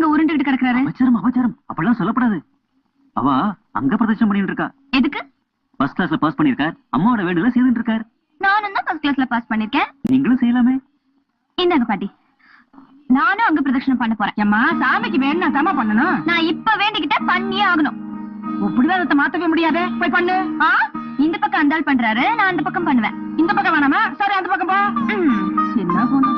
இங்க உருண்டுகிட்டு கிடக்குறாரு? அபச்சாரம் அபச்சாரம் அப்பெல்லாம் சொல்லப்படாது. அவ அங்க பிரதட்சணம் பண்ணிட்டு இருக்கா. எதுக்கு? ஃபர்ஸ்ட் கிளாஸ்ல பாஸ் பண்ணிருக்கார். அம்மாவோட வேண்டுல செய்துட்டு இருக்கார். நானும் தான் ஃபர்ஸ்ட் கிளாஸ்ல பாஸ் பண்ணிருக்கேன். நீங்களும் செய்யலாமே. இந்தாங்க பாட்டி, நானும் அங்க பிரதட்சணம் பண்ண போறேன். அம்மா சாமிக்கு வேணும்னா தாமா பண்ணணும். நான் இப்ப வேண்டிக்கிட்ட பண்ணியே ஆகணும். இப்படிதான் மாத்தவே முடியாது. போய் பண்ணு. இந்த பக்கம் அந்த ஆள் பண்றாரு, நான் அந்த பக்கம் பண்ணுவேன். இந்த பக்கம் வேணாமா? சரி அந்த பக்கம் போ. என்ன போன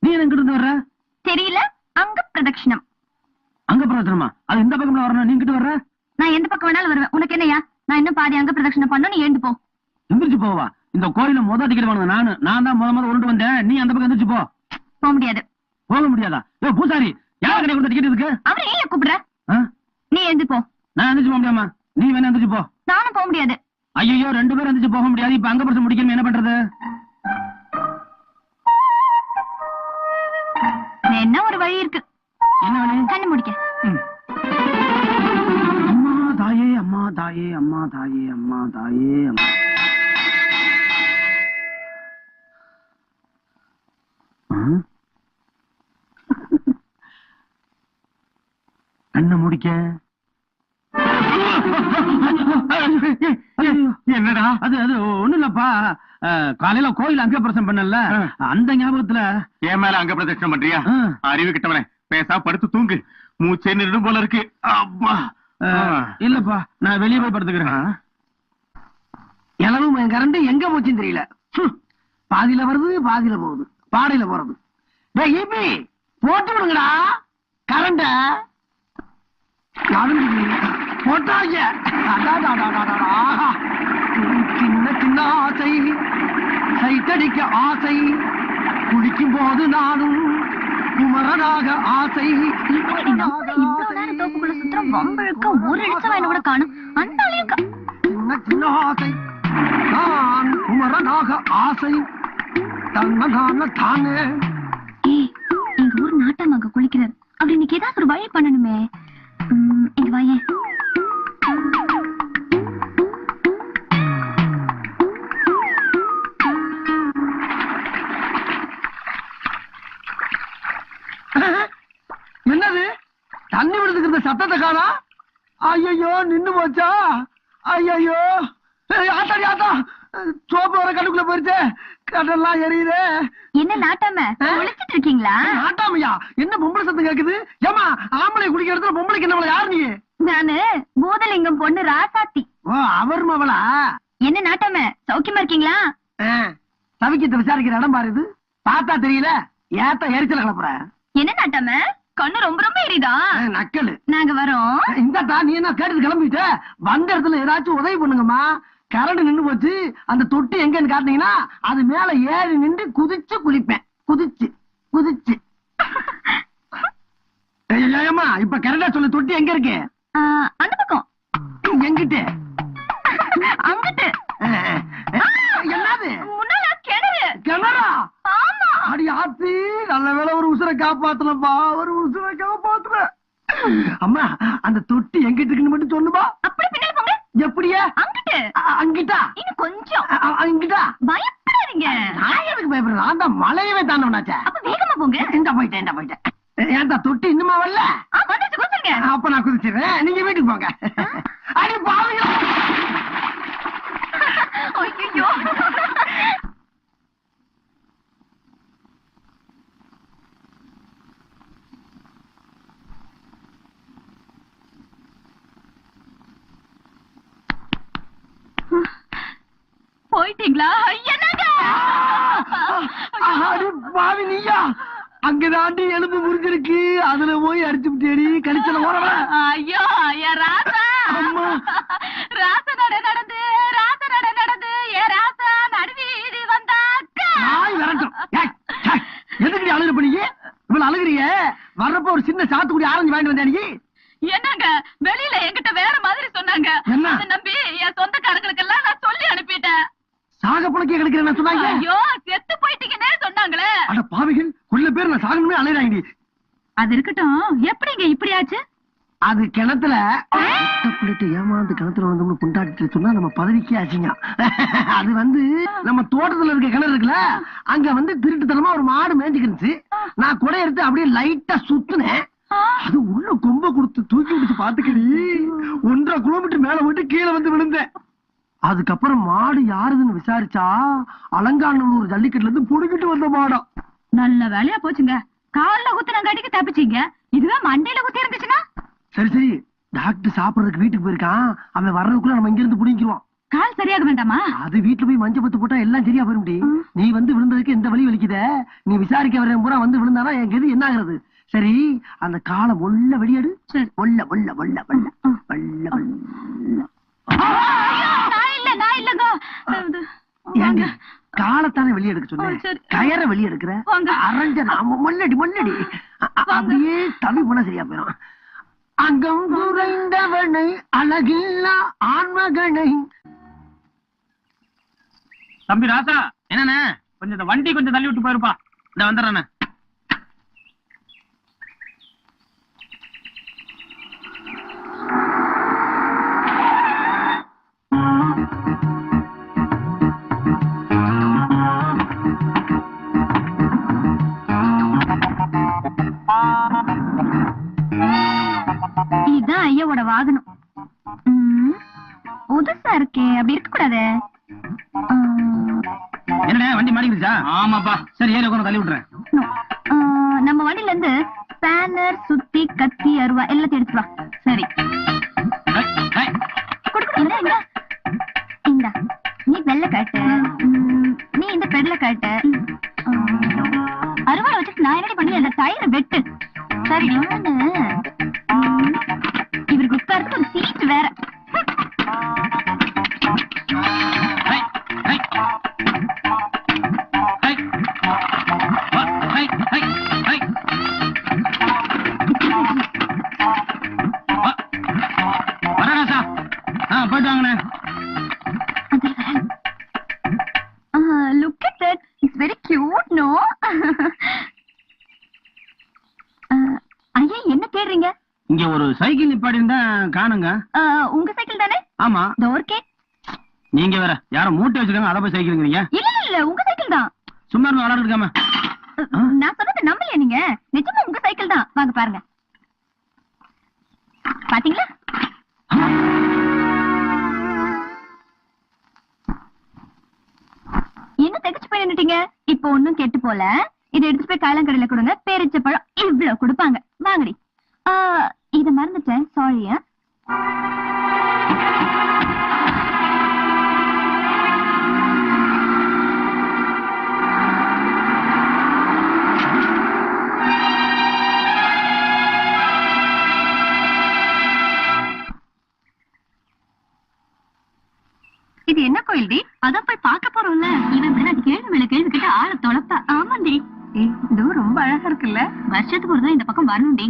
நீ எங்கிட்டு இருந்து வர்ற? தெரியல. அங்க பிரதட்சணம். அங்க பிரதட்சணமா? அது இந்த பக்கம்ல வரணும். நீ இங்கிட்டு வர்ற? நான் எந்த பக்கம் வேணாலும் வருவேன். உனக்கு என்னையா? நான் இன்னும் பாதி அங்க பிரதட்சணம் பண்ணணும். நீ எழுந்து போ. எந்திரிச்சு போவா? இந்த கோயில முத டிக்கெட் வாங்க நான் தான் முத உருண்டு வந்தேன். நீ அந்த பக்கம் எந்திரிச்சு போ. போக முடியாது. போக முடியாதா? ஏ பூசாரி, யார் கடை கொடுத்த டிக்கெட் இருக்கு? அவரை ஏன் கூப்பிடுற? நீ எழுந்து போ. நான் எந்திரிச்சு போக முடியாமா? நீ வேணா எந்திரிச்சு போ. நானும் போக முடியாது. ஐயோ, 2 பேரும் எந்திரிச்சு போக முடியாது. இப்ப அங்க பிரச்சனை முடிக்கணும். என்ன பண்றது? என்ன ஒரு வழி இருக்கு. என்ன வழி? கண்ணு முடிக்க. அம்மா தாயே, அம்மா தாயே, அம்மா தாயே, அம்மா தாயே, அம்மா. கண்ணை முடிக்க. என்னடா அது? அது ஒண்ணு இல்லப்பா. காலையில கோயில் அங்க பிரதட்சணம் பண்ணல, அந்த ஞாபகத்துல. என் மேல அங்க பிரதட்சணம் பண்றியா? அறிவு கிட்டவனே, பேசா படுத்து தூங்கு. மூச்சே நின்னுடும் போல இருக்கு. அப்பா இல்லப்பா, நான் வெளியே போய் படுத்துக்கிறேன். இளவும் கரண்ட் எங்க போச்சுன்னு தெரியல. பாதியில வருது, பாதியில போகுது, பாடையில போறது. போட்டு விடுங்கடா கரண்ட. போட்டாங்க. சின்ன சின்ன ஆசை, சைட்டடிக்க ஆசை, குளிக்கும் போது நானும் குமரனாக ஆசை. தோப்புக்குள்ள சுத்தம் வம்பழுக்க ஒரு இடிச்சவன் கூட காணும். அந்த சின்ன சின்ன ஆசை, நான் குமரனாக ஆசை, தன்ன தானே. எங்க ஊர் நாட்டம் அங்க குளிக்கிறார். அப்படி இன்னைக்கு ஏதாவது ஒரு வழி பண்ணணுமே. இங்க வாயே. என்னது தண்ணி விடுதுக்கிற சத்தத்தை காணா? ஐயோ நின்னு போச்சா? ஐயோ ஆத்தாடி ஆத்தா, சோப்பு வர கண்ணுக்குள்ள போயிருச்சே, கடல்லாம் எரியுதே. என்ன நாட்டாம குளிச்சிட்டு இருக்கீங்களா? நாட்டாமையா? என்ன பொம்பளை சத்தம் கேக்குது? ஏமா ஆம்பளை குடிக்கிற இடத்துல பொம்பளைக்கு என்ன யாரு நீ? நானு பூதலிங்கம் பொண்ணு ராசாத்தி. ஓ அவர் மவளா? என்ன நாட்டாம சௌக்கியமா இருக்கீங்களா? சவிக்கத்தை விசாரிக்கிற இடம் பாரு. இது பார்த்தா தெரியல, ஏத்த எரிச்சல கிளப்புற. என்ன நாட்டாம கண்ணு ரொம்ப ரொம்ப எரியுதா? நக்கலு. நாங்க வரோம். இந்தா நீ என்ன கேட்டு கிளம்பிட்ட? வந்த இடத்துல ஏதாச்சும் உதவி பண்ணுங்கம்மா. கரண்ட் நின்னு போச்சு. அந்த தொட்டி எங்கன்னு காட்டினீங்கன்னா அது மேல ஏறி நின்று குதிச்சு குளிப்பேன். குதிச்சு குதிச்சு. ஏமா இப்ப கரெக்டா சொல்லு, தொட்டி எங்க இருக்கு? அந்த பக்கம். எங்கிட்ட? அங்கிட்டு. என்னது? முன்னால கிணறு. கிணறா? ஆமா. அடி ஆத்தி, நல்ல வேளை ஒரு உசுரை காப்பாத்தலப்பா, ஒரு உசுரை காப்பாத்துற. அம்மா அந்த தொட்டி எங்கிட்டு இருக்குன்னு மட்டும் சொல்லுப்பா. அப்படி பின்னால போங்க. எப்படியா? அங்கிட்டு. அங்கிட்டா? இன்னும் கொஞ்சம். அங்கிட்டா? பயப்படாதீங்க. நான் எதுக்கு பயப்படுறேன்? நான் தான் மலையவே தாண்டவனாச்சே. அப்ப வேகமா போங்க. இந்த போயிட்டேன். ஏன்டா தொட்டி இன்னுமா வரல? வந்துச்சு, குதிச்சிருங்க. அப்ப நான் குதிச்சிடுறேன், நீங்க வீட்டுக்கு போங்க. அடி பாவீங்களா? ஐயோ. போயிட்டீங்களா? என்னங்க? அடி பாவி நீயா? அங்கதாண்டி எலும்பு முறிஞ்சிருக்கு, அதுல போய் அடிச்சு தேடி கழிச்சல ஓரவ. ஐயோ என் ராசா. அம்மா ராசா நடந்து ஏ ராசா நடுவீதி வந்தாக்கா. நாய் விரட்டும். எதுக்கு அழுகுற பண்ணிக்க? இவ்வளவு அழுகுறிய? வர்றப்ப ஒரு சின்ன சாத்துக்குடி ஆரஞ்சு வாங்கிட்டு வந்தேன். நீ என்னங்க வெளியில என்கிட்ட வேற மாதிரி சொன்னாங்க. அதை நம்பி என் சொந்தக்காரங்களுக்கு எல்லாம் நான் சொல்லி அனுப்பிட்டேன். சாக புலக்கே கிடைக்கிறேன் சொன்னாங்க. ஐயோ செத்து போயிட்டீங்கன்னே சொன்னாங்களே. அட பாவிகள், புள்ள பேர் நான் சாகணுமே அலையிறாங்கடி. அது இருக்கட்டும், எப்படிங்க இப்படி ஆச்சு? அது கிணத்துல பிள்ளைட்டு ஏமாந்து கிணத்துல வந்து கொண்டாடிட்டு சொன்னா நம்ம பதவிக்கே ஆச்சுங்க. அது வந்து நம்ம தோட்டத்துல இருக்க கிணறு இருக்குல்ல, அங்க வந்து திருட்டுத்தனமா ஒரு மாடு மேய்ஞ்சுக்கிருச்சு. நான் குடை எடுத்து அப்படியே லைட்டா சுத்துனேன். அது உள்ள கொம்ப கொடுத்து தூக்கி விடுச்சு. பாத்துக்கடி 1.5 கிலோமீட்டர் மேல போயிட்டு கீழே வந்து விழுந்தேன். அதுக்கப்புறம் மாடு யாருதுன்னு விசாரிச்சா அலங்காநல்லூர் ஜல்லிக்கட்டுல இருந்து புடுங்கிட்டு வந்த மாடம். நல்ல வேலையா போச்சுங்க. கால்ல குத்துனங்காட்டிக்கு தப்பிச்சீங்க. இதுவே மண்டையில குத்தி இருந்துச்சுன்னா? சரி சரி, டாக்டர் சாப்பிடறதுக்கு வீட்டுக்கு போயிருக்கான். அவன் வர்றதுக்குள்ள நம்ம இங்க இருந்து புடிங்கிடுவோம். கால் சரியாக வேண்டாமா? அது வீட்டுல போய் மஞ்சள் பத்து போட்டா எல்லாம் சரியா போயிரும். நீ வந்து விழுந்ததுக்கு எந்த வலி வலிக்குத? நீ விசாரிக்க வர பூரா வந்து விழுந்தானா என் கெது என்ன ஆகுறது? சரி, அந்த காலை ஒல்ல வெளியேடு. ஒல்ல ஒல்ல ஒல்ல ஒல்ல ஒல்ல ஒல்ல. நான் இல்லங்க. ஏங்க காலத்தானே வெளியெடுக்க சொன்னேன், கயற வெளியெடுக்கிற? அரைஞ்ச நாம மொல்லடி மொல்லடி அப்படியே தவி போனா சரியா போயிடும். அங்கம் குறைந்தவனை அழகில்லா ஆண்மகனை. தம்பி ராசா, என்னண்ணே கொஞ்சம் இந்த வண்டி கொஞ்சம் தள்ளி விட்டு போயிருப்பா. இந்த வந்துடுறேண்ணே. இதுதான் ஐயாவோட வாகனம். புதுசா இருக்கே, அப்படி இருக்க கூடாது. என்ன வண்டி மாறிடுச்சா? ஆமாப்பா. சரி, ஏறி உட்காந்து தள்ளி விட்டுறேன். நம்ம வண்டியில இருந்து ஸ்பேனர், சுத்தி, கத்தி, அருவா எல்லாத்தையும் எடுத்து வா. சரி, இந்தா நீ வெள்ளை காட்டு, நீ இந்த பெடல காட்டு. அருவாளை வச்சுட்டு நான் என்னடி பண்ணி அந்த டயரை வெட்டு. சரி, இவருக்கு உட்கார்ந்து ஒரு சீட் வேற. போயிட்டு வாங்கண்ணே. Look at that. It's very cute, no? ஐயா, என்ன தேடுறீங்க? இங்க ஒரு சைக்கிள் நிப்பாடி இருந்தா காணுங்க. உங்க சைக்கிள் தானே? ஆமா. டோர்கே. நீங்க வேற யாரோ மூட்டை வச்சிருக்காங்க, அத போய் சைக்கிள்ங்கறீங்க. இல்ல, உங்க சைக்கிள் தான். சும்மா இருந்து விளையாட இருக்காம. நான் சொன்னது நம்பலையா நீங்க? நிஜமா உங்க சைக்கிள் தான். வாங்க பாருங்க. பாத்தீங்களா? என்ன தகச்சு போய் நின்னுட்டீங்க? இப்ப ஒண்ணும் கெட்டு போல. இதை எடுத்து போய் காலங்கடையில கொடுங்க. பேரிச்ச பழம் இவ்வளவு கொடுப்பாங்க. வாங்கடி. இத மறந்துட்டேன், சாரியா. இது என்ன கோயில் டி? அதான் போய் பார்க்க போறோம்ல. இவன் மேல கேள்வி மேல கேள்வி கிட்ட ஆள தொலைப்பா. ஆமாண்டி. இது ரொம்ப அழகா இருக்குல்ல. வருஷத்துக்கு ஒரு தான் இந்த பக்கம் வரணும்டி.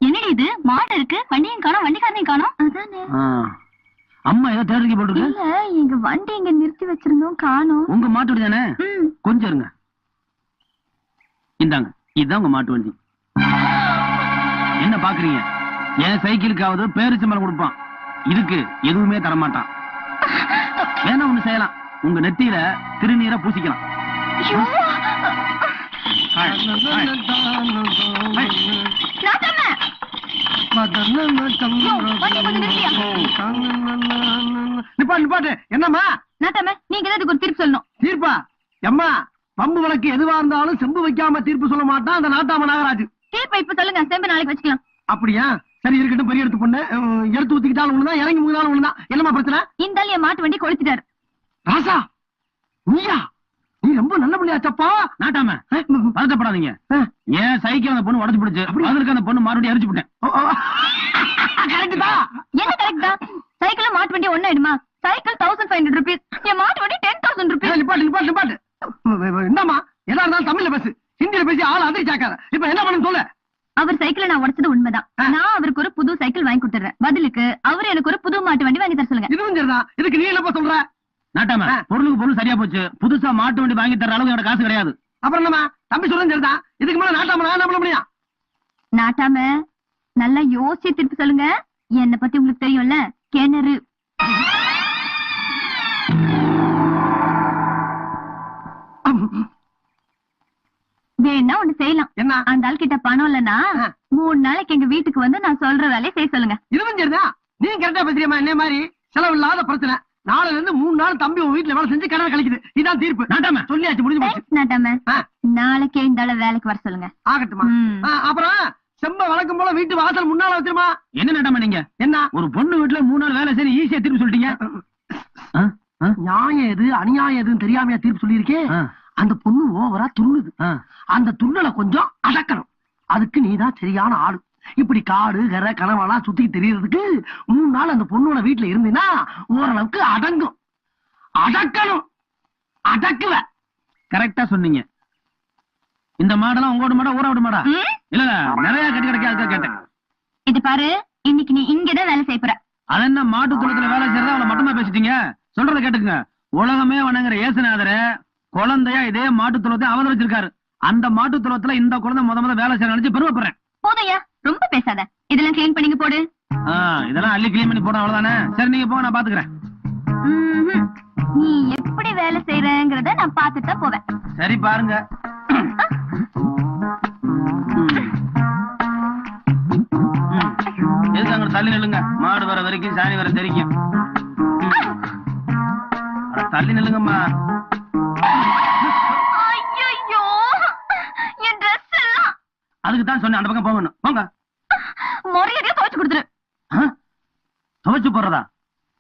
என்னடி இது? மாடு இருக்கு, வண்டியும் காணோம், வண்டிக்காரனையும் காணோம். அதானே. அம்மா ஏதோ தேடுறீங்க போட்டுருக்கு. இல்ல, எங்க வண்டி இங்க நிறுத்தி வச்சிருந்தோம், காணோம். உங்க மாட்டு வண்டி தானே? கொஞ்சம் இருங்க. இந்தாங்க, இதுதான் உங்க மாட்டு வண்டி. என்ன பாக்குறீங்க? என் சைக்கிளுக்காவது பேரிச்சம்பழம் கொடுப்பான், இதுக்கு எதுவுமே தரமாட்டான். வேணா ஒண்ணு செய்யலாம், உங்க நெத்தியில திருநீரை பூசிக்கலாம். என்னம்மா நீங்க தான் ஒரு தீர்ப்பு சொல்லணும். தீர்ப்பா? எம்மா, பம்பு விளக்கு எதுவா இருந்தாலும் செம்பு வைக்காம தீர்ப்பு சொல்ல மாட்டான் அந்த நாட்டாம நாகராஜ். சீப்ப இப்ப சொல்லுங்க, செம்பு நாளைக்கு வச்சுக்கலாம். அப்படியா? சரி இருக்கட்டும், பெரிய எடுத்து பொண்ணு. எடுத்து ஊத்திக்கிட்டாலும் ஒண்ணுதான், இறங்கி மூணாலும் ஒண்ணுதான். என்னமா பிரச்சனை? இந்த ஆள் என் மாட்டு வண்டி கொளுத்திட்டாரு. ராசா, நீயா? நீ ரொம்ப நல்ல பிள்ளையாச்சப்பா. நாட்டாம வருத்தப்படாதீங்க. ஏன் சைக்கிள் அந்த பொண்ணு உடச்சு பிடிச்சு, அதற்கு அந்த பொண்ணு மறுபடியும் அரிச்சு விட்டேன். கரெக்ட் தான். என்ன கரெக்ட் தான்? சைக்கிள் மாட்டு வண்டி ஒண்ணாயிடுமா? சைக்கிள் 1500 rupees, என் மாட்டு வண்டி 10,000 rupees. நிப்பாட்டு. என்னம்மா எதா இருந்தாலும் தமிழ்ல பேசு, ஹிந்தியில பேசி ஆள் அதிர்ச்சாக்காத. இப்ப என்ன பண்ணு சொல்ல? அவர் சைக்கிளை நான் உடைச்சது உண்மைதான். நான் அவருக்கு ஒரு புது சைக்கிள் வாங்கி கொடுத்துறேன். பதிலுக்கு அவர் எனக்கு ஒரு புது மாட்டு வண்டி வாங்கி தர சொல்லுங்க. இதுவும் சரிதான். இதுக்கு நீ என்னப்பா சொல்ற? நாட்டாம பொருளுக்கு பொருள் சரியா போச்சு. புதுசா மாட்டு வண்டி வாங்கி தர அளவுக்கு என்னோட காசு கிடையாது. அப்புறம் என்னமா தம்பி சொல்றது சரிதான். இதுக்கு மேல நாட்டாம நான் என்ன பண்ண முடியும்? நாட்டாம நல்லா யோசிச்சு திருப்பி சொல்லுங்க. என்னை பத்தி உங்களுக்கு தெரியும்ல, கிணறு. வேணா ஒண்ணு செய்யலாம். என்ன? அந்த ஆள் கிட்ட பணம் இல்லன்னா 3 நாளைக்கு எங்க வீட்டுக்கு வந்து நான் சொல்ற வேலையை செய்ய சொல்லுங்க. இதுவும் சரிதான். நீ கரெக்டா பேசுறியம்மா. என்ன மாதிரி செலவு இல்லாத பிரச்சனை. நாளைல இருந்து 3 நாள் தம்பி உன் வீட்டுல வேலை செஞ்சு கடனை கழிக்குது. இதான் தீர்ப்பு. நாட்டாம சொல்லியாச்சு, முடிஞ்சு போச்சு. நாட்டாம நாளைக்கே இந்த ஆள வேலைக்கு வர சொல்லுங்க. ஆகட்டுமா. அப்புறம் செம்ப வழக்கம் போல வீட்டு வாசல் முன்னால வச்சிருமா. என்ன நாட்டாம நீங்க? என்ன ஒரு பொண்ணு வீட்டுல 3 நாள் வேலை செய்ய ஈஸியா திருப்பி சொல்லிட்டீங்க. நியாயம் எது அநியாயம் எதுன்னு தெரியாமையா தீர்ப்பு சொல்லியிருக்கேன். அந்த பொண்ணு ஓவரா துள்ளுது. அந்த துள்ளலை கொஞ்சம் அடக்கணும். அதுக்கு நீதான் சரியான ஆளு. இப்படி காடு கரை கனவெல்லாம் சுத்தி தெரியறதுக்கு 3 நாள் அந்த பொண்ணோட வீட்டுல இருந்தீங்கன்னா ஓரளவுக்கு அடங்கும். அடக்கணும். அடக்குவ. கரெக்டா சொன்னீங்க. இந்த மாடெல்லாம் உங்களோட மாடா ஊரோட மாடா? இல்ல நிறைய கட்டி கிடைக்க கேட்டேன். இது பாரு, இன்னைக்கு நீ இங்கதான் வேலை செய்ய போற. அது என்ன மாட்டு துளத்துல வேலை செய்யறதா அவளை மட்டமா பேசிட்டீங்க? சொல்றத கேட்டுக்குங்க. உலகமே வணங்குற இயேசுநாதர குழந்தையா இதே மாட்டு துளத்தை அவதரிச்சிருக்காரு. அந்த மாட்டு துளத்துல இந்த குழந்தை முத வேலை செய்ய நினைச்சு பெருமைப்படுறேன். போதையா, ரொம்ப பேசாத. இதெல்லாம் கிளீன் பண்ணிங்க போடு. இதெல்லாம் அள்ளி கிளீன் பண்ணி போட அவ்வளவுதானே. சரி நீங்க போங்க, நான் பாத்துக்கிறேன். நீ எப்படி வேலை செய்யறங்கிறத நான் பாத்துட்டு தான் போவேன். சரி பாருங்க. எதுக்கு அங்க தள்ளி நில்லுங்க. மாடு வர வரைக்கும் சாணி வர தெரிக்கும். தள்ளி நில்லுங்கம்மா. ஐயோ, என் Dress எல்லாம். அதுக்கு தான் சொன்னேன் அந்த பக்கம் போகணும். போங்க. மரியாதையா துவைச்சு கொடுத்துரு. துவைச்சு போடுறதா?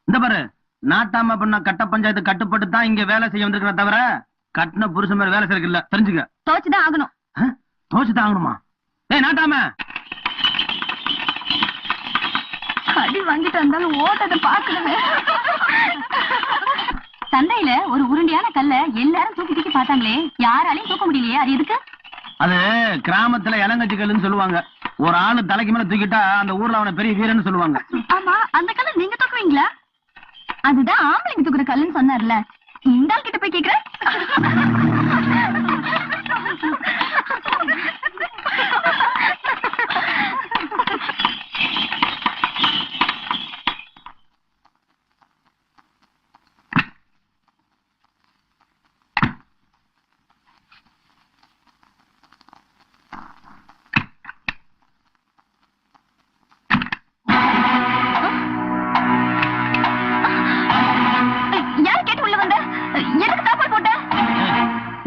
இந்த பாரு, நாட்டாம பண்ண கட்ட பஞ்சாயத்து கட்டுப்பட்டு தான் இங்க வேலை செய்ய வந்திருக்கிற தவிர கட்டின புருஷன் மாதிரி வேலை செய்யறதுக்கு இல்ல. தெரிஞ்சுக்க. துவைச்சுதான் ஆகணும். துவைச்சுதான் ஆகணுமா? ஏய் நாட்டாம, அடி வாங்கிட்டு வந்தாலும் ஓட்டத்தை பாக்கணுமே. சந்தையில ஒரு உருண்டையான கல்ல எல்லாரும் தூக்கி தூக்கி பார்த்தாங்களே, யாராலையும் தூக்க முடியலையே. அது எதுக்கு? அது கிராமத்துல இளங்கச்சி கல்லுன்னு சொல்லுவாங்க. ஒரு ஆளு தலைக்கு மேல தூக்கிட்டா அந்த ஊர்ல அவனை பெரிய வீரன்னு சொல்லுவாங்க. ஆமா, அந்த கல்ல நீங்க தூக்குவீங்களா? அதுதான் ஆம்பளைங்க தூக்குற கல்லுன்னு சொன்னார்ல. இந்த ஆள் கிட்ட போய் கேக்குற.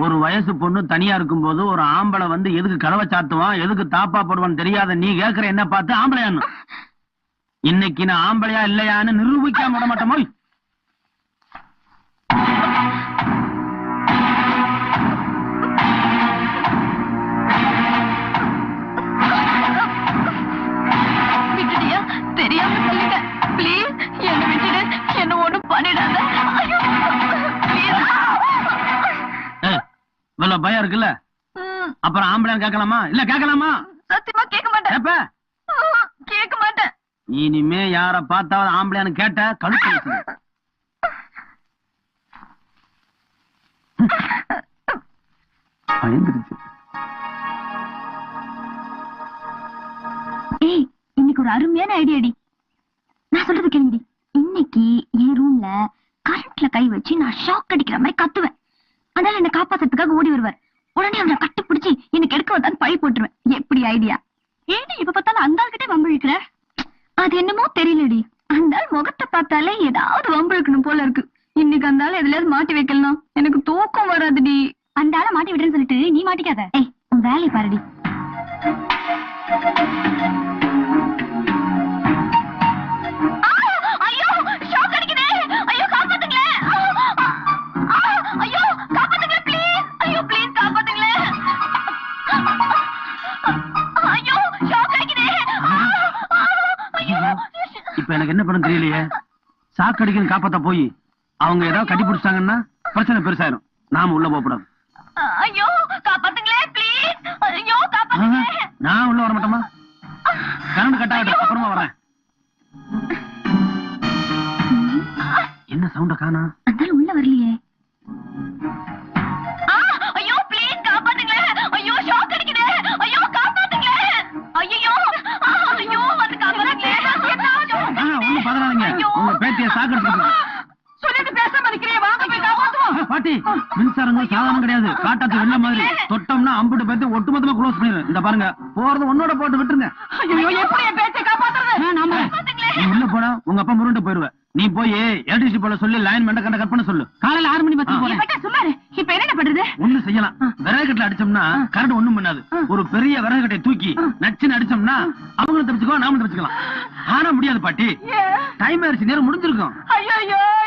ஒரு வயசு பொண்ணு தனியா இருக்கும் போது ஒரு ஆம்பளை வந்து எதுக்கு கதவை சாத்துவான், எதுக்கு தாப்பா போடுவான்னு தெரியாத நீ கேக்குற என்ன பார்த்து ஆம்பளையான்னு. இன்னைக்கு நான் ஆம்பளையா இல்லையான்னு நிரூபிக்காம விட மாட்டோமோ. தெரியாம சொல்லிட்டேன். ப்ளீஸ் என்ன விட்டுடு. என்ன ஒண்ணும் பண்ணிடாத. இவ்வளவு பயம் இருக்குல்ல, அப்புறம் ஆம்பளை கேட்கலாமா? இல்ல கேட்கலாமா? சத்தியமா கேட்க மாட்டேன். கேட்க மாட்டேன். இனிமே யார பார்த்தாவது ஆம்பளையான்னு கேட்ட கழுத்து. பயந்துருச்சு. ஏய், இன்னைக்கு ஒரு அருமையான ஐடியாடி. நான் சொல்றது கேளுங்கடி. இன்னைக்கு என் ரூம்ல கரண்ட்ல கை வச்சு நான் ஷாக் அடிக்கிற மாதிரி கத்துவேன். அதனால என்ன காப்பாத்துறதுக்காக ஓடி வருவார். உடனே அவனை கட்டி பிடிச்சி எனக்கு எடுக்க வந்தான்னு பழி போட்டுருவேன். எப்படி ஐடியா? ஏடி இப்ப பார்த்தாலும் அந்த ஆள் கிட்டே வம்பிழுக்கிற? அது என்னமோ தெரியலடி, அந்த ஆள் முகத்தை பார்த்தாலே ஏதாவது வம்பிழுக்கணும் போல இருக்கு. இன்னைக்கு அந்த ஆள் எதுலயாவது மாட்டி வைக்கலாம். எனக்கு தூக்கம் வராதுடி. அந்த ஆளை மாட்டி விடுறேன்னு சொல்லிட்டு நீ மாட்டிக்காத. ஏய், உன் வேலையை பாருடி. ஐயோ ஷாக் அடிக்குதே. ஐயோ காப்பாத்துங்களேன். ஐயோ காப்பாத்துங்களேன் ப்ளீஸ். ஐயோ ப்ளீஸ் காப்பாத்துங்களேன். ஐயோ ஷாக் அடிக்குதே. ஐயோ இப்ப எனக்கு என்ன பண்ண தெரியலையே. சாக்கு அடிக்கணும் காப்பாத்த போய் அவங்க ஏதாவது கட்டி பிடிச்சாங்கன்னா பிரச்சனை பெருசாயிரும். நாம உள்ள போகக்கூடாது. ஐயோ காப்பாத்துங்களேன் ப்ளீஸ். ஐயோ காப்பாத்துங்களேன். நான் உள்ள வர மாட்டோமா? கரண்ட் கட் ஆகட்டும், அப்புறமா வரேன். என்ன சவுண்ட காணா? அதனால உள்ள வரலையே. ஐயோ ப்ளீஸ் காப்பாத்துங்களேன். ஐயோ ஷாக் அடிக்குதே. ஐயோ காப்பாத்துங்களேன். ஐயோ ஐயோ வந்து காப்பாத்துங்களேன். ஒண்ணும் பதறாதீங்க. உங்க பேத்திய சாக்கு அடிச்சுட்டு சொல்லிட்டு பேசாம நிக்கிறே. வாங்க போய் காப்பாத்துவோம். பாட்டி, மின்சாரங்கள் சாதாரணம் கிடையாது. காட்டாத்து வெள்ள மாதிரி தொட்டோம்னா அம்புட்டு பேத்து ஒட்டுமொத்தமா க்ளோஸ் பண்ணிடும். இந்த பாருங்க, போறது ஒன்னோட போட்டு விட்டுருங்க. ஐயோ எப்படி என் பேச்சை காப்பாத்துறது? நீ உள்ள போனா உங்க அப்பா முருண்டு போயிருவ. நீ போய் எலக்ட்ரிசிட்டி போல சொல்லி லைன் மெண்ட கண்ட கட் பண்ண சொல்லு. காலையில 6 மணி பத்தி போறேன். சும்மாரு. இப்ப என்ன பண்றது? ஒண்ணு செய்யலாம். விறகு கட்டில அடிச்சோம்னா கரண்ட் ஒண்ணும் பண்ணாது. ஒரு பெரிய விறகு கட்டை தூக்கி நச்சுன்னு அடிச்சோம்னா அவங்களும் தப்பிச்சுக்கோ, நாமளும் தப்பிச்சுக்கலாம். ஆனா முடியாது பாட்டி, டைம் ஆயிடுச்சு, நேரம் முடிஞ்சிருக்கும். ஐயோ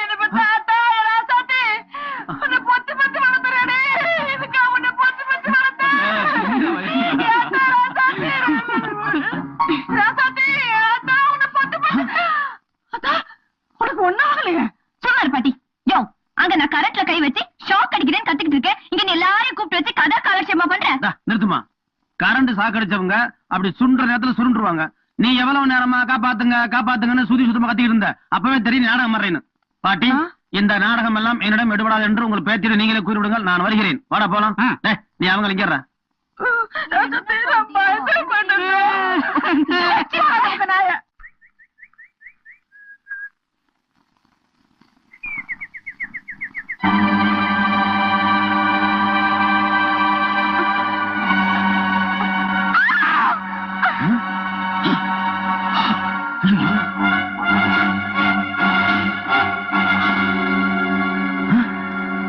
என்ன பத்தாத்தா ராசாத்தி உன்னை பொத்தி பொத்தி வளர்த்துறானே. இதுக்கு உன்னை பொத்தி பொத்தி வளர்த்தேன். ராசாத்தி அத்தா உன்னை பொத்தி பொத்தி. அத்தா உனக்கு ஒண்ணும் ஆகலையே. சொன்னாரு பாட்டி. யோ அங்க நான் கரண்ட்ல கை வச்சு ஷாக் அடிக்கிறேன்னு கத்துக்கிட்டு இருக்கேன். இங்க நீ எல்லாரையும் கூப்பிட்டு வச்சு கதை காலட்சேபமா பண்ற. நிறுத்துமா. கரண்ட் சாக்கடிச்சவங்க அப்படி சுண்டுற நேரத்துல சுருண்டுருவாங்க. நீ எவ்வளவு நேரமா காப்பாத்துங்க காப்பாத்துங்கன்னு சுத்தி சுத்தமா கத்திட்டு இருந்த. அப்பவே தெரியும் நாடகம் மாறேன்னு. பாட்டி, இந்த நாடகம் எல்லாம் என்னிடம் எடுபடாது என்று உங்கள் பேத்தியிட நீங்களே கூறிவிடுங்கள். நான் வருகிறேன். வாடா போலாம். நீ அவங்க இங்க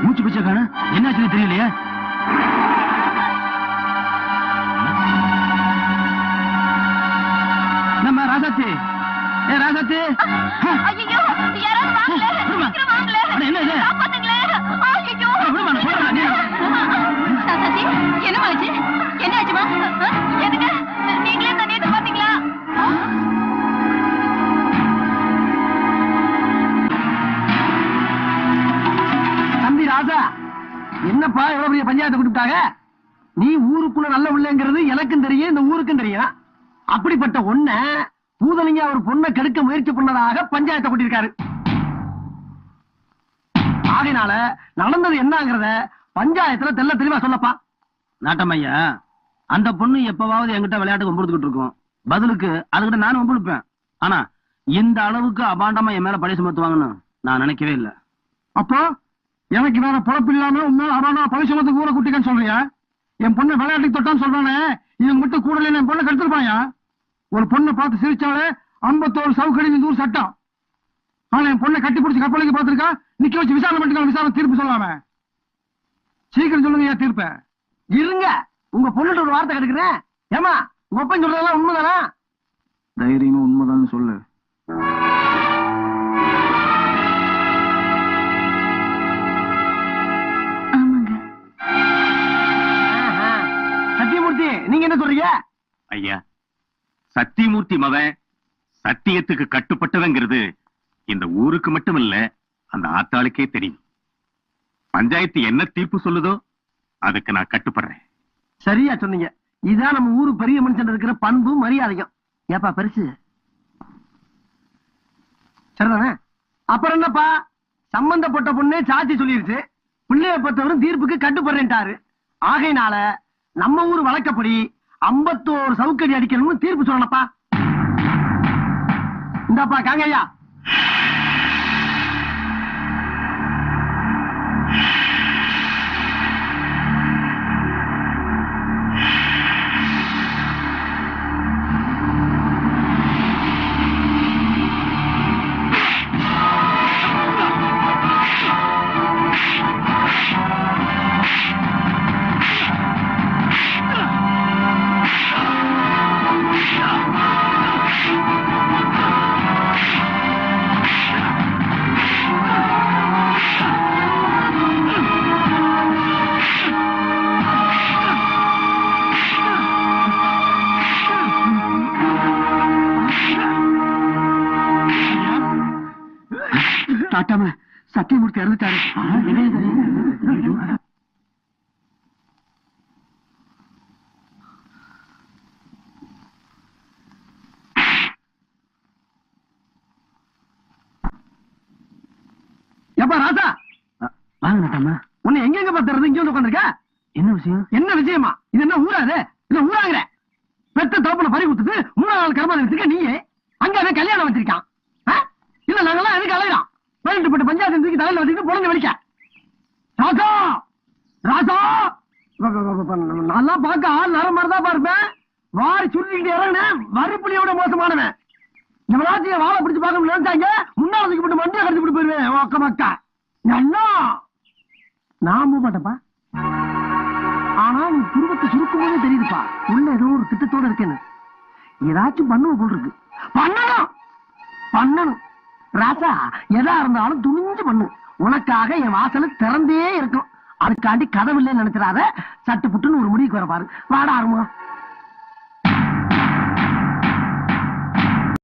மூச்சு பிச்சை காண என்னாச்சுன்னு தெரியலையே. நம்ம ராசாத்தி, ஏ ராசாத்தி, ஐயோ யாராவது வாங்கல. சீக்கிரம் வாங்கல. என்ன இது? காப்பாத்துங்களேன். ஐயோ ராசாத்தி என்ன ஆச்சு? என்ன ஆச்சுமா? எதுக்கு நீங்களே தண்ணியை பாத்தீங்களா? தம்பி ராசா, என்னப்பா எவ்வளவு பெரிய பஞ்சாயத்தை கொடுத்தாங்க? நீ ஊருக்குள்ள நல்ல உள்ளங்கிறது எனக்கும் தெரியும், இந்த ஊருக்கும் தெரியும். அப்படிப்பட்ட ஒண்ண பூதலிங்க ஒரு பொண்ணை கெடுக்க முயற்சி பண்ணதாக பஞ்சாயத்தை கூட்டியிருக்காரு. ஆகையினால நடந்தது என்னங்கிறத பஞ்சாயத்துல தெல்ல தெளிவா சொல்லப்பா. நாட்டமையா, அந்த பொண்ணு எப்பவாவது என்கிட்ட விளையாட்டு வம்புடுத்துக்கிட்டு இருக்கும். பதிலுக்கு அதுகிட்ட நானும் வம்புடுப்பேன். ஆனா இந்த அளவுக்கு அபாண்டமா என் மேல பழி சுமத்துவாங்கன்னு நான் நினைக்கவே இல்லை. அப்போ எனக்கு வேற பொழப்பு இல்லாம உண்மையில அபாண்டமா பழி சுமத்துக்கு ஊரை குட்டிக்கன்னு சொல்றியா? என் பொண்ணை விளையாட்டுக்கு தொட்டான்னு சொல்றானே, இவங்க மட்டும் கூட என் பொண்ணை கெடுத்துருப்பாயா? ஒரு பொண்ணை பார்த்து சிரிச்சாலே 51 சவுக்கடி தூர் சட்டம். ஆனா என் பொண்ணை கட்டி பிடிச்சி கப்பலுக்கு பார்த்திருக்கா, நிக்க வச்சு விசாரணை பண்ணிக்கலாம். விசாரணை தீர்ப்பு சொல்லாம சீக்கிரம் சொல்லுங்க ஏன் தீர்ப்ப. இருங்க, உங்க பொண்ணுட்டு ஒரு வார்த்தை கிடைக்கிறேன். ஏமா உங்க அப்பன் சொல்றதெல்லாம் உண்மைதானா? தைரியமா உண்மைதான் சொல்லு. ஆமாங்க. சத்தியமூர்த்தி, நீங்க என்ன சொல்றீங்க? ஐயா, சத்தியமூர்த்தி மவன் சத்தியத்துக்கு கட்டுப்பட்டவங்கிறது இந்த ஊருக்கு மட்டும் இல்ல, அந்த ஆத்தாளுக்கே தெரியும். பஞ்சாயத்து என்ன தீர்ப்பு சொல்லுதோ அதுக்கு நான் கட்டுப்படுறேன். சரியா சொன்னீங்க. இதான் நம்ம ஊரு பெரிய மனுஷன் இருக்கிற பண்பு மரியாதையும். ஏப்பா பெருசு சரிதானே? அப்புறம் என்னப்பா, சம்பந்தப்பட்ட பொண்ணே சாட்சி சொல்லிருச்சு, பிள்ளைய பத்தவரும் தீர்ப்புக்கு கட்டுப்படுறேன்ட்டாரு. ஆகையினால நம்ம ஊர் வழக்கப்படி 51 சவுக்கடி அடிக்கணும்னு தீர்ப்பு சொல்லணும்ப்பா. இந்தாப்பா காங்கய்யா. காட்டாம சத்தியமூர்த்தி இறந்துட்டாரு. எப்பா ராசா, வாங்க நாட்டாம. உன்னை எங்க பத்துறது? இங்க வந்து உட்காந்துருக்க. என்ன விஷயம்? என்ன விஷயமா? இது என்ன ஊராது? இல்ல ஊராங்கிற பெத்த தோப்பன பறி கொடுத்துட்டு 3 நாள் கர்மா வச்சிருக்க நீ. அங்க அவன் கல்யாணம் வச்சிருக்கான். இல்ல நாங்கெல்லாம் எதுக்கு அலையிறான்? 18 பட்டு பஞ்சாயத்து தூக்கி தலையில வச்சுட்டு பொழுது வலிக்க. ராசா ராசா, நல்லா பார்க்க ஆள் நர மாதிரிதான் பார்ப்பேன். வாரி சுருட்டிக்கிட்டு இறங்கினேன். வரிப்புலியோட மோசமானவன். எவனாச்சும் வாழை பிடிச்சு பார்க்க நினைச்சாங்க, முன்னாள் தூக்கி போட்டு மண்டியை கடிச்சு போட்டு போயிருவேன். அக்கா மக்கா நல்லா நான் போக மாட்டேப்பா. ஆனா நீ குடும்பத்தை சுருக்கும் போதே தெரியுதுப்பா, உள்ள ஏதோ ஒரு திட்டத்தோட இருக்கேன்னு. ஏதாச்சும் பண்ணுவ போல் இருக்கு. பண்ணணும் பண்ணணும் ராசா, எதா இருந்தாலும் துணிஞ்சு பண்ணு. உனக்காக என் வாசல திறந்தே இருக்கும். அதுக்காண்டி கதவு இல்லைன்னு நினைச்சிடாத. சட்டு புட்டுன்னு ஒரு முடிவுக்கு வர பாரு. வாடா ஆரம்பம்.